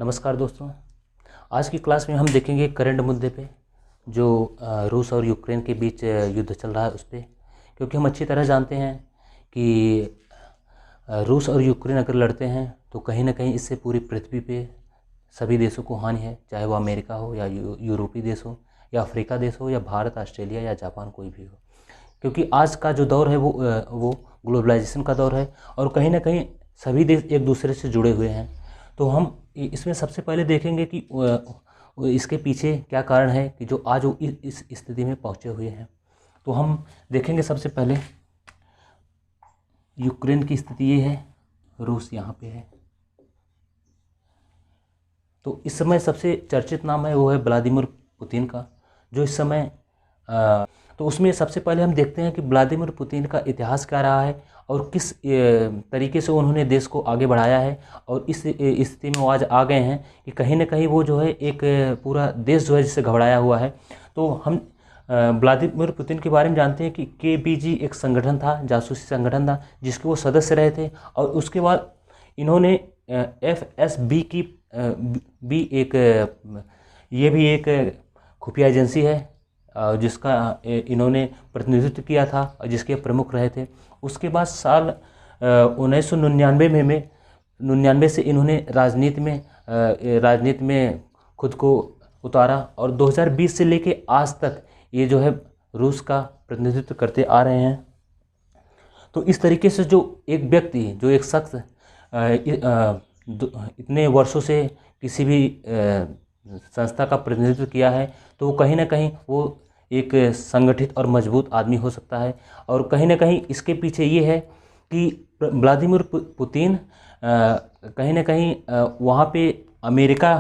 नमस्कार दोस्तों। आज की क्लास में हम देखेंगे करंट मुद्दे पे जो रूस और यूक्रेन के बीच युद्ध चल रहा है उस पर, क्योंकि हम अच्छी तरह जानते हैं कि रूस और यूक्रेन अगर लड़ते हैं तो कहीं ना कहीं इससे पूरी पृथ्वी पे सभी देशों को हानि है, चाहे वो अमेरिका हो या यूरोपीय देश हो या अफ्रीका देश हो या भारत, ऑस्ट्रेलिया या जापान, कोई भी हो। क्योंकि आज का जो दौर है वो ग्लोबलाइजेशन का दौर है और कहीं ना कहीं सभी देश एक दूसरे से जुड़े हुए हैं। तो हम इसमें सबसे पहले देखेंगे कि इसके पीछे क्या कारण है कि जो आज वो इस स्थिति में पहुंचे हुए हैं। तो हम देखेंगे सबसे पहले यूक्रेन की स्थिति ये है, रूस यहाँ पे है। तो इस समय सबसे चर्चित नाम है वो है व्लादिमीर पुतिन का, जो इस समय तो उसमें सबसे पहले हम देखते हैं कि व्लादिमीर पुतिन का इतिहास क्या रहा है और किस तरीके से उन्होंने देश को आगे बढ़ाया है और इस स्थिति में वो आज आ गए हैं कि कहीं ना कहीं वो जो है एक पूरा देश जो है जिससे घबराया हुआ है। तो हम व्लादिमीर पुतिन के बारे में जानते हैं कि KGB एक संगठन था, जासूसी संगठन था जिसके वो सदस्य रहे थे और उसके बाद इन्होंने FSB की भी ये भी एक खुफिया एजेंसी है जिसका इन्होंने प्रतिनिधित्व किया था और जिसके प्रमुख रहे थे। उसके बाद साल 1999 से इन्होंने राजनीति में खुद को उतारा और 2020 से लेके आज तक ये जो है रूस का प्रतिनिधित्व करते आ रहे हैं। तो इस तरीके से जो एक व्यक्ति, जो एक शख्स इतने वर्षों से किसी भी संस्था का प्रतिनिधित्व किया है तो वो कहीं ना कहीं वो एक संगठित और मजबूत आदमी हो सकता है। और कहीं ना कहीं इसके पीछे ये है कि व्लादिमीर पुतिन कहीं ना कहीं वहाँ पे अमेरिका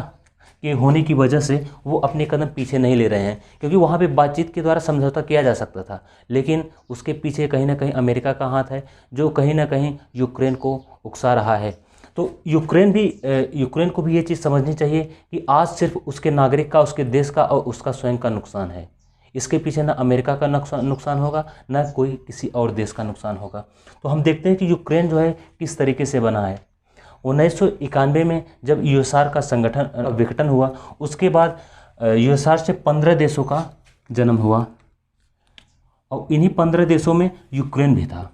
के होने की वजह से वो अपने कदम पीछे नहीं ले रहे हैं, क्योंकि वहाँ पे बातचीत के द्वारा समझौता किया जा सकता था, लेकिन उसके पीछे कहीं ना कहीं अमेरिका का हाथ है जो कहीं ना कहीं यूक्रेन को उकसा रहा है। तो यूक्रेन को भी ये चीज़ समझनी चाहिए कि आज सिर्फ उसके नागरिक का, उसके देश का और उसका स्वयं का नुकसान है। इसके पीछे ना अमेरिका का नुकसान होगा, ना कोई किसी और देश का नुकसान होगा। तो हम देखते हैं कि यूक्रेन जो है किस तरीके से बना है। 1991 में जब USSR का संगठन विघटन हुआ, उसके बाद USSR से 15 देशों का जन्म हुआ और इन्हीं 15 देशों में यूक्रेन भी था।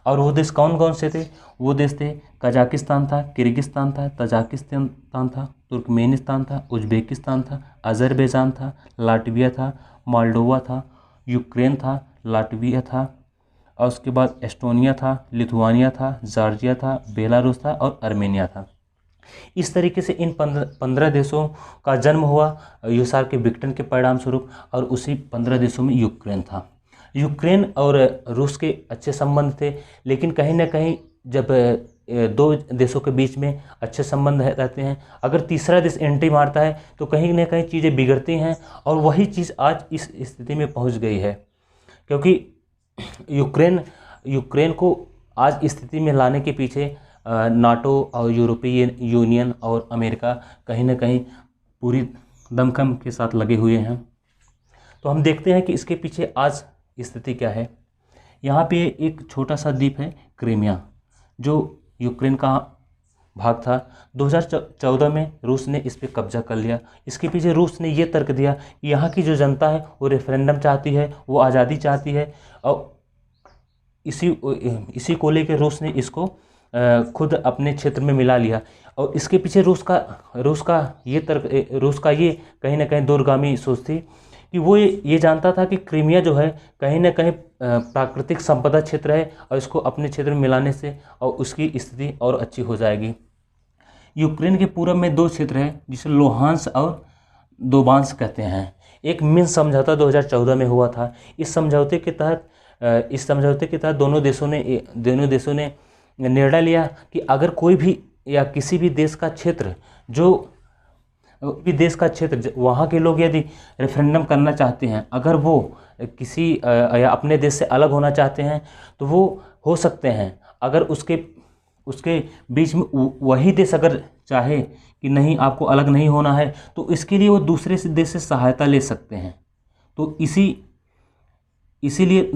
और वो देश कौन कौन से थे? वो देश थे कजाकिस्तान था, किर्गिस्तान था, तजाकिस्तान था, तुर्कमेनिस्तान था, उज्बेकिस्तान था, अजरबैजान था, लाटविया था, मोल्डोवा था, यूक्रेन था, लाटविया था और उसके बाद एस्टोनिया था, लिथुआनिया था, जॉर्जिया था, बेलारूस था और आर्मेनिया था। इस तरीके से इन 15 देशों का जन्म हुआ USSR के विघटन के परिणाम स्वरूप और उसी 15 देशों में यूक्रेन था। यूक्रेन और रूस के अच्छे संबंध थे, लेकिन कहीं ना कहीं जब दो देशों के बीच में अच्छे संबंध रहते हैं, अगर तीसरा देश एंट्री मारता है तो कहीं ना कहीं चीज़ें बिगड़ती हैं और वही चीज़ आज इस स्थिति में पहुंच गई है। क्योंकि यूक्रेन को आज स्थिति में लाने के पीछे नाटो और यूरोपीय यूनियन और अमेरिका कहीं ना कहीं पूरी दमखम के साथ लगे हुए हैं। तो हम देखते हैं कि इसके पीछे आज स्थिति क्या है। यहाँ पे एक छोटा सा द्वीप है क्रीमिया, जो यूक्रेन का भाग था। 2014 में रूस ने इस पर कब्जा कर लिया। इसके पीछे रूस ने ये तर्क दिया कि यहाँ की जो जनता है वो रेफरेंडम चाहती है, वो आज़ादी चाहती है और इसी को लेकर रूस ने इसको खुद अपने क्षेत्र में मिला लिया। और इसके पीछे रूस का ये कहीं ना कहीं दूरगामी सोच थी कि वो ये जानता था कि क्रीमिया जो है कहीं ना कहीं प्राकृतिक संपदा क्षेत्र है और इसको अपने क्षेत्र में मिलाने से और उसकी स्थिति और अच्छी हो जाएगी। यूक्रेन के पूर्व में 2 क्षेत्र हैं जिसे लोहांस्क और दोबांस्क कहते हैं। एक मिन्स्क समझौता 2014 में हुआ था। इस समझौते के तहत दोनों देशों ने निर्णय लिया कि अगर कोई भी या किसी भी देश का क्षेत्र वहाँ के लोग यदि रेफरेंडम करना चाहते हैं, अगर वो किसी या अपने देश से अलग होना चाहते हैं तो वो हो सकते हैं। अगर उसके बीच में वही देश अगर चाहे कि नहीं, आपको अलग नहीं होना है, तो इसके लिए वो दूसरे देश से सहायता ले सकते हैं। तो इसीलिए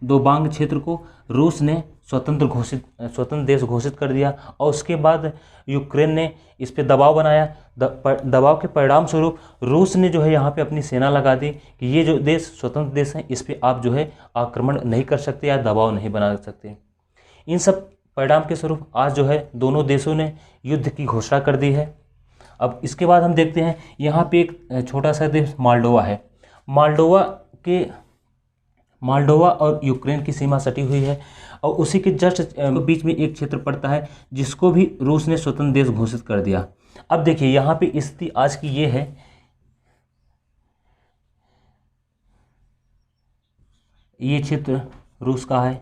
दोबांग क्षेत्र को रूस ने स्वतंत्र देश घोषित कर दिया और उसके बाद यूक्रेन ने इस पे दबाव बनाया। दबाव के परिणाम स्वरूप रूस ने जो है यहाँ पे अपनी सेना लगा दी कि ये जो देश स्वतंत्र देश हैं इस पे आप जो है आक्रमण नहीं कर सकते या दबाव नहीं बना सकते। इन सब परिणाम के स्वरूप आज जो है दोनों देशों ने युद्ध की घोषणा कर दी है। अब इसके बाद हम देखते हैं यहाँ पे एक छोटा सा देश मालडोवा है। मालडोवा और यूक्रेन की सीमा सटी हुई है और उसी के जस्ट बीच में एक क्षेत्र पड़ता है जिसको भी रूस ने स्वतंत्र देश घोषित कर दिया। अब देखिए यहाँ पे स्थिति आज की ये है, ये क्षेत्र रूस का है,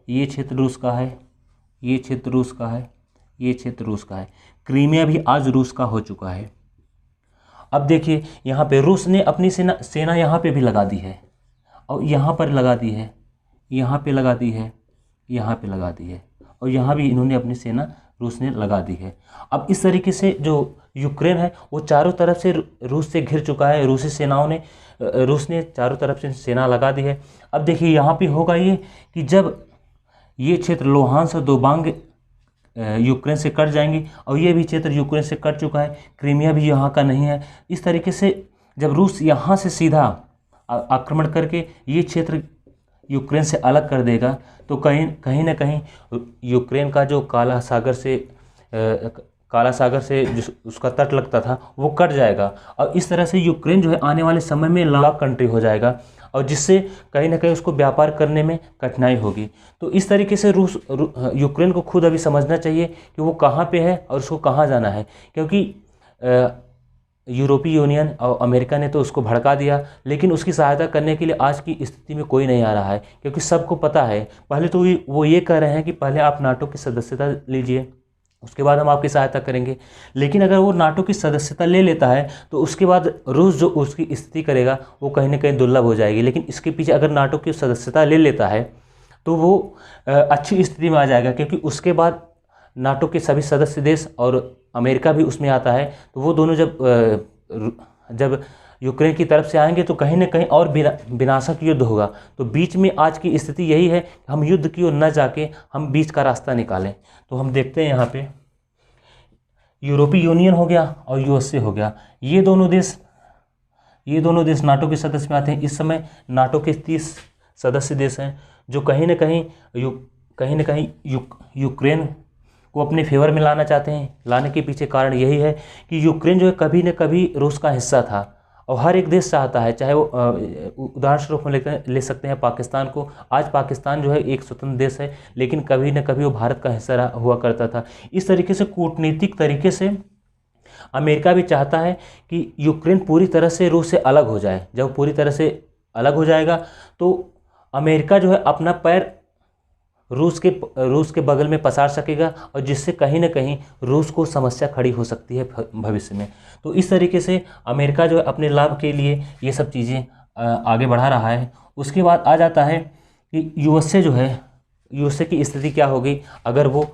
ये क्षेत्र रूस का है, ये क्षेत्र रूस का है, ये क्षेत्र रूस का है। क्रीमिया भी आज रूस का हो चुका है। अब देखिए यहाँ पे रूस ने अपनी सेना यहाँ पे भी लगा दी है और यहाँ पर लगा दी है, यहाँ पे लगा दी है, यहाँ पे लगा दी है और यहाँ भी इन्होंने अपनी सेना रूस ने लगा दी है। अब इस तरीके से जो यूक्रेन है वो चारों तरफ से रूस से घिर चुका है। रूस ने चारों तरफ से सेना लगा दी है। अब देखिए यहाँ पे होगा ये कि जब ये क्षेत्र लोहांस्क और दोबांग यूक्रेन से कट जाएंगे और ये भी क्षेत्र यूक्रेन से कट चुका है, क्रीमिया भी यहाँ का नहीं है। इस तरीके से जब रूस यहाँ से सीधा आक्रमण करके ये क्षेत्र यूक्रेन से अलग कर देगा तो कहीं ना कहीं यूक्रेन का जो काला सागर से जो उसका तट लगता था वो कट जाएगा और इस तरह से यूक्रेन जो है आने वाले समय में लॉक कंट्री हो जाएगा और जिससे कहीं ना कहीं उसको व्यापार करने में कठिनाई होगी। तो इस तरीके से यूक्रेन को खुद अभी समझना चाहिए कि वो कहाँ पे है और उसको कहाँ जाना है, क्योंकि यूरोपीय यूनियन और अमेरिका ने तो उसको भड़का दिया, लेकिन उसकी सहायता करने के लिए आज की स्थिति में कोई नहीं आ रहा है, क्योंकि सबको पता है। पहले तो वो ये कह रहे हैं कि पहले आप नाटो की सदस्यता लीजिए, उसके बाद हम आपकी सहायता करेंगे। लेकिन अगर वो नाटो की सदस्यता ले लेता है तो उसके बाद रूस जो उसकी स्थिति करेगा वो कहीं ना कहीं दुर्लभ हो जाएगी। लेकिन इसके पीछे अगर नाटो की सदस्यता ले लेता है तो वो अच्छी स्थिति में आ जाएगा, क्योंकि उसके बाद नाटो के सभी सदस्य देश और अमेरिका भी उसमें आता है। तो वो दोनों जब यूक्रेन की तरफ से आएंगे तो कहीं ना कहीं और विनाशक युद्ध होगा। तो बीच में आज की स्थिति यही है, हम युद्ध की ओर न जाके हम बीच का रास्ता निकालें। तो हम देखते हैं यहाँ पे यूरोपीय यूनियन हो गया और यूएसए हो गया, ये दोनों देश नाटो के सदस्य में आते हैं। इस समय नाटो के 30 सदस्य देश हैं जो कहीं ना कहीं यूक्रेन को अपने फेवर में लाना चाहते हैं। लाने के पीछे कारण यही है कि यूक्रेन जो है कभी न कभी रूस का हिस्सा था और हर एक देश चाहता है, चाहे वो उदाहरण स्वरूप में ले सकते हैं पाकिस्तान को। आज पाकिस्तान जो है एक स्वतंत्र देश है, लेकिन कभी न कभी वो भारत का हिस्सा हुआ करता था। इस तरीके से कूटनीतिक तरीके से अमेरिका भी चाहता है कि यूक्रेन पूरी तरह से रूस से अलग हो जाए। जब पूरी तरह से अलग हो जाएगा तो अमेरिका जो है अपना पैर रूस के बगल में पसार सकेगा और जिससे कहीं ना कहीं रूस को समस्या खड़ी हो सकती है भविष्य में। तो इस तरीके से अमेरिका जो है अपने लाभ के लिए ये सब चीज़ें आगे बढ़ा रहा है। उसके बाद आ जाता है कि यूएसए की स्थिति क्या होगी अगर वो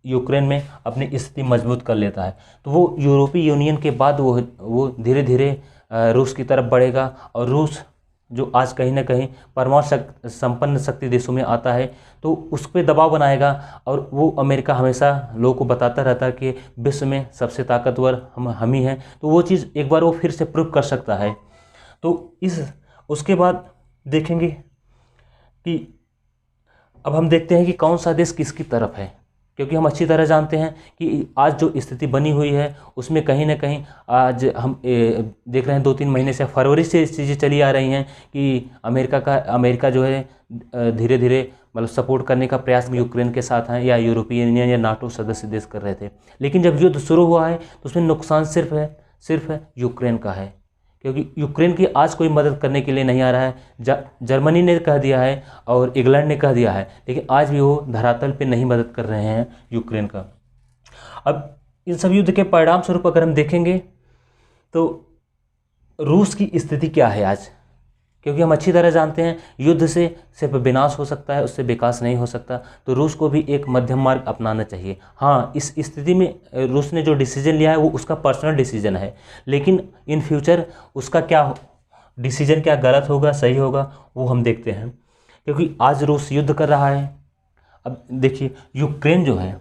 यूक्रेन में अपनी स्थिति मजबूत कर लेता है। तो वो यूरोपीय यूनियन के बाद वो धीरे धीरे रूस की तरफ बढ़ेगा और रूस जो आज कहीं ना कहीं परमाणु संपन्न शक्ति देशों में आता है तो उस पर दबाव बनाएगा। और वो अमेरिका हमेशा लोगों को बताता रहता है कि विश्व में सबसे ताकतवर हम ही हैं, तो वो चीज़ एक बार वो फिर से प्रूव कर सकता है। तो उसके बाद देखेंगे कि अब हम देखते हैं कि कौन सा देश किसकी तरफ है, क्योंकि हम अच्छी तरह जानते हैं कि आज जो स्थिति बनी हुई है उसमें कहीं ना कहीं आज हम देख रहे हैं 2-3 महीने से, फरवरी से चीज़ें चली आ रही हैं कि अमेरिका जो है धीरे धीरे मतलब सपोर्ट करने का प्रयास में यूक्रेन के साथ हैं, या यूरोपीय यूनियन या नाटो सदस्य देश कर रहे थे। लेकिन जब युद्ध शुरू हुआ है तो उसमें नुकसान सिर्फ यूक्रेन का है, क्योंकि यूक्रेन की आज कोई मदद करने के लिए नहीं आ रहा है। जर्मनी ने कह दिया है और इंग्लैंड ने कह दिया है, लेकिन आज भी वो धरातल पे नहीं मदद कर रहे हैं यूक्रेन का। अब इन सब युद्ध के परिणाम स्वरूप अगर हम देखेंगे तो रूस की स्थिति क्या है आज, क्योंकि हम अच्छी तरह जानते हैं युद्ध से सिर्फ विनाश हो सकता है, उससे विकास नहीं हो सकता। तो रूस को भी एक मध्यम मार्ग अपनाना चाहिए। हाँ, इस स्थिति में रूस ने जो डिसीजन लिया है वो उसका पर्सनल डिसीजन है, लेकिन इन फ्यूचर उसका क्या डिसीजन क्या गलत होगा सही होगा वो हम देखते हैं। क्योंकि आज रूस युद्ध कर रहा है। अब देखिए यूक्रेन जो है,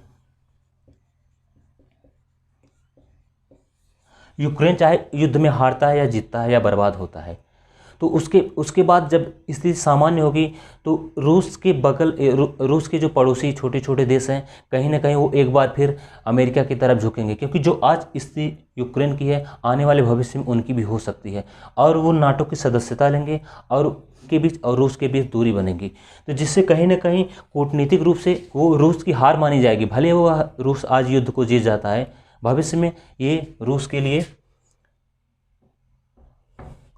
यूक्रेन चाहे युद्ध में हारता है या जीतता है या बर्बाद होता है, तो उसके उसके बाद जब स्थिति सामान्य होगी तो रूस के बगल रूस के जो पड़ोसी छोटे छोटे देश हैं, कहीं ना कहीं वो एक बार फिर अमेरिका की तरफ झुकेंगे, क्योंकि जो आज स्थिति यूक्रेन की है आने वाले भविष्य में उनकी भी हो सकती है, और वो नाटो की सदस्यता लेंगे और के बीच और रूस के बीच दूरी बनेगी। तो जिससे कहीं ना कहीं कूटनीतिक रूप से वो रूस की हार मानी जाएगी। भले वो रूस आज युद्ध को जीत जाता है, भविष्य में ये रूस के लिए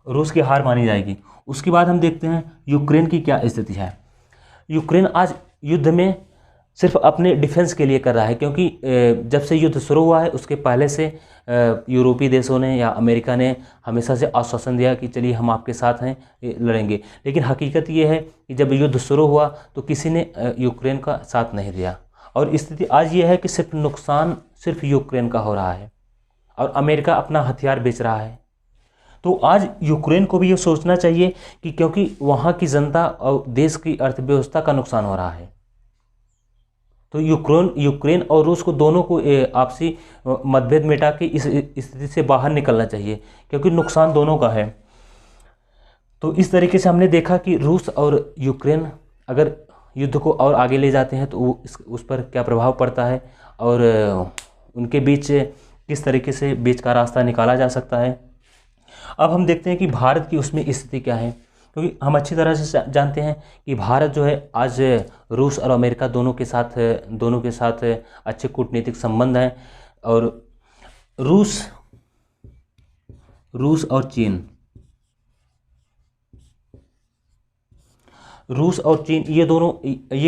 रूस की हार मानी जाएगी। उसके बाद हम देखते हैं यूक्रेन की क्या स्थिति है। यूक्रेन आज युद्ध में सिर्फ अपने डिफेंस के लिए कर रहा है, क्योंकि जब से युद्ध शुरू हुआ है उसके पहले से यूरोपीय देशों ने या अमेरिका ने हमेशा से आश्वासन दिया कि चलिए हम आपके साथ हैं, लड़ेंगे। लेकिन हकीकत ये है कि जब युद्ध शुरू हुआ तो किसी ने यूक्रेन का साथ नहीं दिया, और स्थिति आज ये है कि सिर्फ नुकसान सिर्फ यूक्रेन का हो रहा है और अमेरिका अपना हथियार बेच रहा है। तो आज यूक्रेन को भी ये सोचना चाहिए कि क्योंकि वहाँ की जनता और देश की अर्थव्यवस्था का नुकसान हो रहा है, तो यूक्रेन और रूस को दोनों को आपसी मतभेद मिटा के इस स्थिति से बाहर निकलना चाहिए, क्योंकि नुकसान दोनों का है। तो इस तरीके से हमने देखा कि रूस और यूक्रेन अगर युद्ध को और आगे ले जाते हैं तो उस पर क्या प्रभाव पड़ता है, और उनके बीच किस तरीके से बीच का रास्ता निकाला जा सकता है। अब हम देखते हैं कि भारत की उसमें स्थिति क्या है, क्योंकि हम अच्छी तरह से जानते हैं कि भारत जो है आज रूस और अमेरिका दोनों के साथ अच्छे कूटनीतिक संबंध हैं, और रूस और चीन ये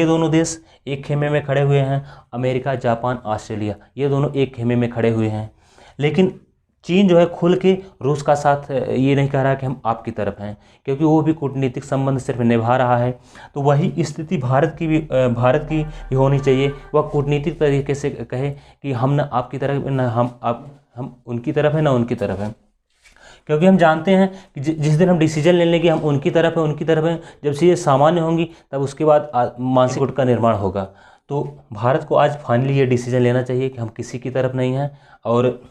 दोनों देश एक खेमे में खड़े हुए हैं। अमेरिका, जापान, ऑस्ट्रेलिया ये दोनों एक खेमे में खड़े हुए हैं, लेकिन चीन जो है खुल के रूस का साथ ये नहीं कह रहा कि हम आपकी तरफ हैं, क्योंकि वो भी कूटनीतिक संबंध सिर्फ निभा रहा है। तो वही स्थिति भारत की भी होनी चाहिए। वह कूटनीतिक तरीके से कहे कि हम ना आपकी तरफ, ना हम उनकी तरफ है, ना उनकी तरफ है। क्योंकि हम जानते हैं कि जिस दिन हम डिसीजन ले लेंगे हम उनकी तरफ हैं, जब चीज़ें सामान्य होंगी तब उसके बाद मानसिक गुट का निर्माण होगा। तो भारत को आज फाइनली ये डिसीजन लेना चाहिए कि हम किसी की तरफ नहीं हैं, और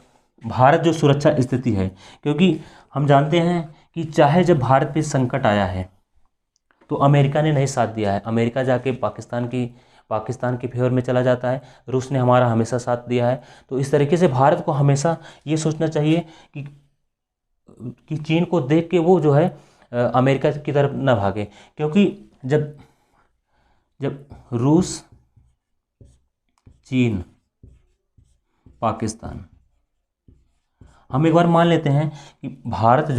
भारत जो सुरक्षा स्थिति है, क्योंकि हम जानते हैं कि चाहे जब भारत पे संकट आया है तो अमेरिका ने नहीं साथ दिया है। अमेरिका जाके पाकिस्तान के फेवर में चला जाता है, रूस ने हमारा हमेशा साथ दिया है। तो इस तरीके से भारत को हमेशा ये सोचना चाहिए कि चीन को देख के वो जो है अमेरिका की तरफ न भागे, क्योंकि जब रूस, चीन, पाकिस्तान, हम एक बार मान लेते हैं कि भारत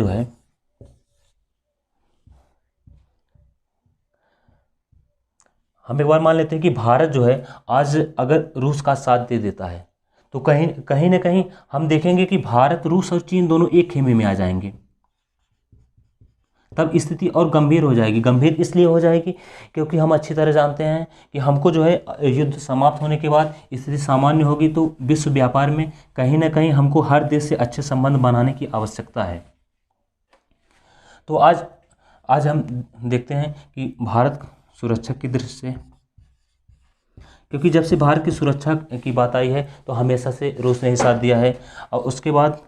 जो है आज अगर रूस का साथ दे देता है तो कहीं ना कहीं हम देखेंगे कि भारत, रूस और चीन दोनों एक खेमे में आ जाएंगे। तब स्थिति और गंभीर हो जाएगी। गंभीर इसलिए हो जाएगी क्योंकि हम अच्छी तरह जानते हैं कि हमको जो है युद्ध समाप्त होने के बाद स्थिति सामान्य होगी तो विश्व व्यापार में कहीं ना कहीं हमको हर देश से अच्छे संबंध बनाने की आवश्यकता है। तो आज हम देखते हैं कि भारत सुरक्षा की दृष्टि से, क्योंकि जब से भारत की सुरक्षा की बात आई है तो हमेशा से रूस ने ही साथ दिया है। और उसके बाद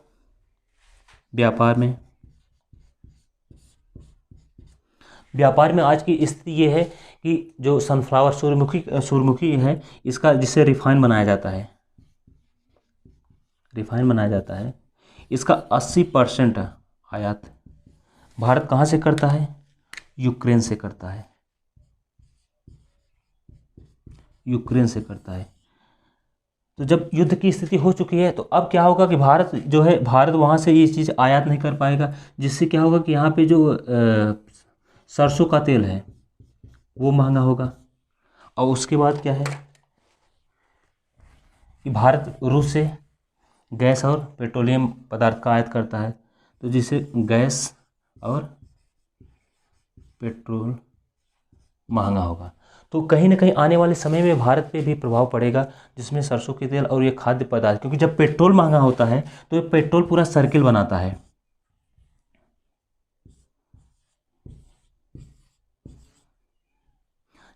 व्यापार में आज की स्थिति ये है कि जो सनफ्लावर सूर्यमुखी है, इसका जिससे रिफाइन बनाया जाता है, इसका 80% आयात भारत कहाँ से करता है? यूक्रेन से करता है। तो जब युद्ध की स्थिति हो चुकी है तो अब क्या होगा कि भारत वहाँ से ये चीज़ आयात नहीं कर पाएगा, जिससे क्या होगा कि यहाँ पे जो सरसों का तेल है वो महंगा होगा। और उसके बाद क्या है कि भारत रूस से गैस और पेट्रोलियम पदार्थ का आयात करता है, तो जिससे गैस और पेट्रोल महंगा होगा। तो कहीं ना कहीं आने वाले समय में भारत पे भी प्रभाव पड़ेगा, जिसमें सरसों के तेल और ये खाद्य पदार्थ, क्योंकि जब पेट्रोल महंगा होता है तो ये पेट्रोल पूरा सर्किल बनाता है।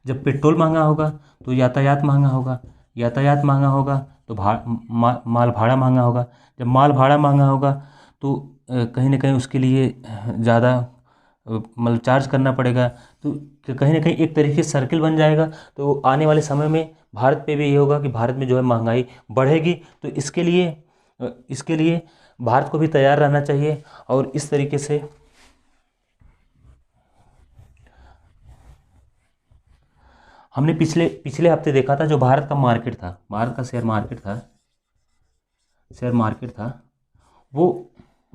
जब पेट्रोल महंगा होगा तो यातायात महंगा होगा, यातायात महंगा होगा तो माल भाड़ा महंगा होगा, जब माल भाड़ा महंगा होगा तो कहीं ना कहीं उसके लिए ज़्यादा मतलब चार्ज करना पड़ेगा। तो कहीं ना कहीं एक तरीके से सर्किल बन जाएगा। तो आने वाले समय में भारत पे भी ये होगा कि भारत में जो है महंगाई बढ़ेगी। तो इसके लिए भारत को भी तैयार रहना चाहिए। और इस तरीके से हमने पिछले पिछले हफ्ते देखा था, जो भारत का मार्केट था, भारत का शेयर मार्केट था, वो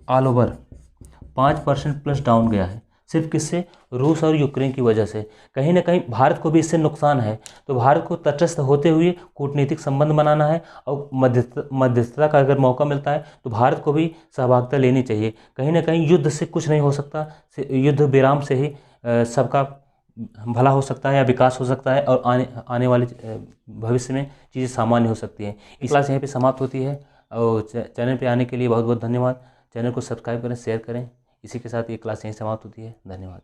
ऑल ओवर 5% प्लस डाउन गया है। सिर्फ किससे? रूस और यूक्रेन की वजह से। कहीं ना कहीं भारत को भी इससे नुकसान है। तो भारत को तटस्थ होते हुए कूटनीतिक संबंध बनाना है और मध्यस्थता का अगर मौका मिलता है तो भारत को भी सहभागिता लेनी चाहिए। कहीं ना कहीं युद्ध से कुछ नहीं हो सकता, युद्ध विराम से ही सबका भला हो सकता है या विकास हो सकता है और आने वाले भविष्य में चीज़ें सामान्य हो सकती हैं। इस क्लास यहीं पे समाप्त होती है और चैनल पे आने के लिए बहुत बहुत धन्यवाद। चैनल को सब्सक्राइब करें, शेयर करें। इसी के साथ ये क्लास यहीं समाप्त होती है। धन्यवाद।